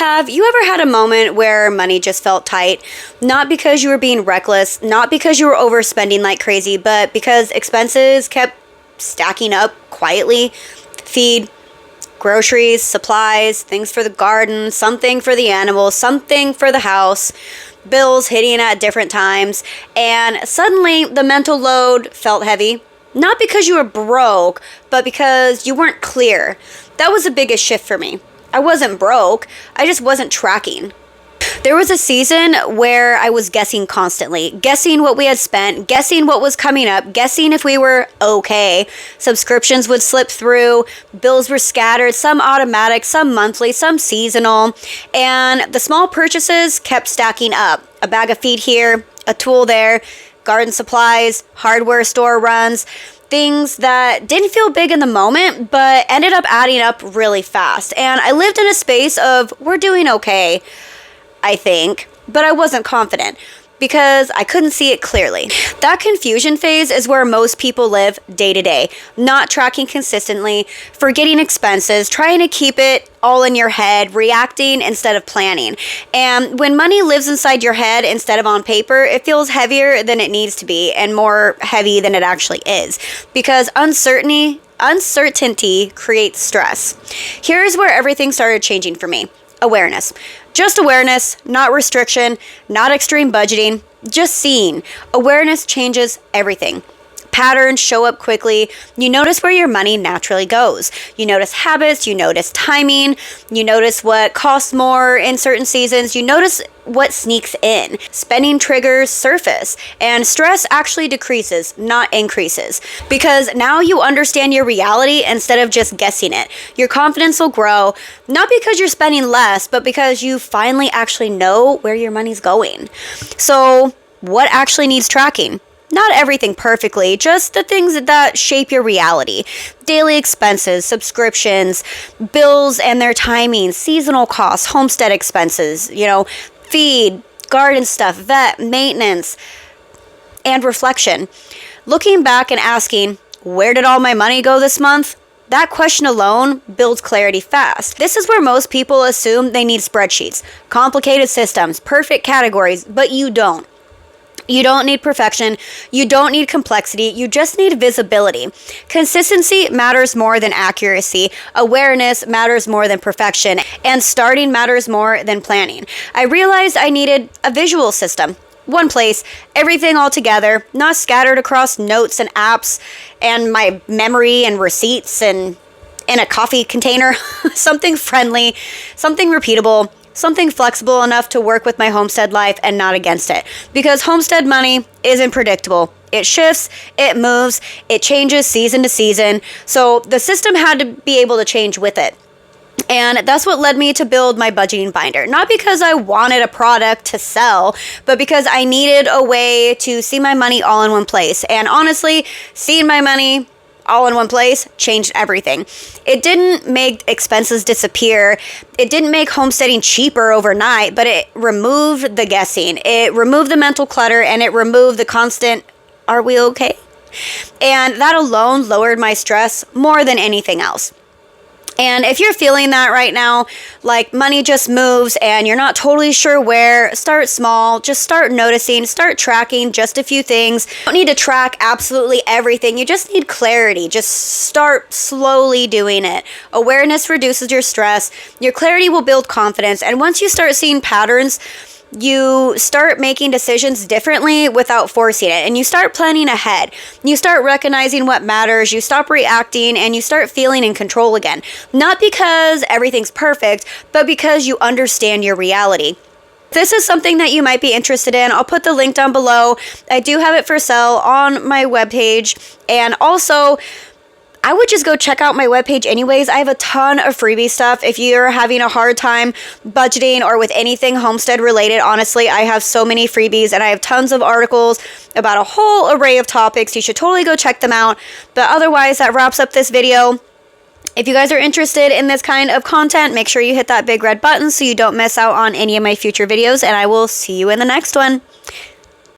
Have you ever had a moment where money just felt tight? Not because you were being reckless, not because you were overspending like crazy, but because expenses kept stacking up quietly. Feed, groceries, supplies, things for the garden, something for the animals, something for the house, bills hitting at different times, and suddenly the mental load felt heavy. Not because you were broke, but because you weren't clear. That was the biggest shift for me. I wasn't broke, I just wasn't tracking. There was a season where I was guessing constantly, guessing what we had spent, guessing what was coming up, guessing if we were okay. Subscriptions would slip through, bills were scattered, some automatic, some monthly, some seasonal, and the small purchases kept stacking up. A bag of feed here, a tool there, garden supplies, hardware store runs, things that didn't feel big in the moment, but ended up adding up really fast. And I lived in a space of, we're doing okay, I think, but I wasn't confident because I couldn't see it clearly. That confusion phase is where most people live day to day, not tracking consistently, forgetting expenses, trying to keep it all in your head, reacting instead of planning. And when money lives inside your head instead of on paper, it feels heavier than it needs to be and more heavy than it actually is because uncertainty creates stress. Here's where everything started changing for me. Awareness. Just awareness, not restriction, not extreme budgeting, just seeing. Awareness changes everything. Patterns show up quickly. You notice where your money naturally goes. You notice habits, you notice timing, you notice what costs more in certain seasons, you notice what sneaks in. Spending triggers surface, and stress actually decreases, not increases. Because now you understand your reality instead of just guessing it. Your confidence will grow, not because you're spending less, but because you finally actually know where your money's going. So, what actually needs tracking? Not everything perfectly, just the things that shape your reality. Daily expenses, subscriptions, bills and their timing, seasonal costs, homestead expenses, feed, garden stuff, vet, maintenance, and reflection. Looking back and asking, where did all my money go this month? That question alone builds clarity fast. This is where most people assume they need spreadsheets, complicated systems, perfect categories, but you don't. You don't need perfection. You don't need complexity. You just need visibility. Consistency matters more than accuracy. Awareness matters more than perfection. And starting matters more than planning. I realized I needed a visual system. One place, everything all together, not scattered across notes and apps and my memory and receipts and in a coffee container. Something friendly, something repeatable, something flexible enough to work with my homestead life and not against it. Because homestead money isn't predictable. It shifts, it moves, it changes season to season. So the system had to be able to change with it. And that's what led me to build my budgeting binder. Not because I wanted a product to sell, but because I needed a way to see my money all in one place. And honestly, seeing my money all in one place changed everything. It didn't make expenses disappear. It didn't make homesteading cheaper overnight, but it removed the guessing. It removed the mental clutter and it removed the constant, are we okay? And that alone lowered my stress more than anything else. And if you're feeling that right now, like money just moves and you're not totally sure where, start small, just start noticing, start tracking just a few things. You don't need to track absolutely everything. You just need clarity. Just start slowly doing it. Awareness reduces your stress. Your clarity will build confidence. And once you start seeing patterns, you start making decisions differently without forcing it. And you start planning ahead. You start recognizing what matters. You stop reacting and you start feeling in control again. Not because everything's perfect, but because you understand your reality. If this is something that you might be interested in, I'll put the link down below. I do have it for sale on my webpage. And also, I would just go check out my webpage anyways. I have a ton of freebie stuff. If you're having a hard time budgeting or with anything homestead related, honestly, I have so many freebies and I have tons of articles about a whole array of topics. You should totally go check them out. But otherwise, that wraps up this video. If you guys are interested in this kind of content, make sure you hit that big red button so you don't miss out on any of my future videos, and I will see you in the next one.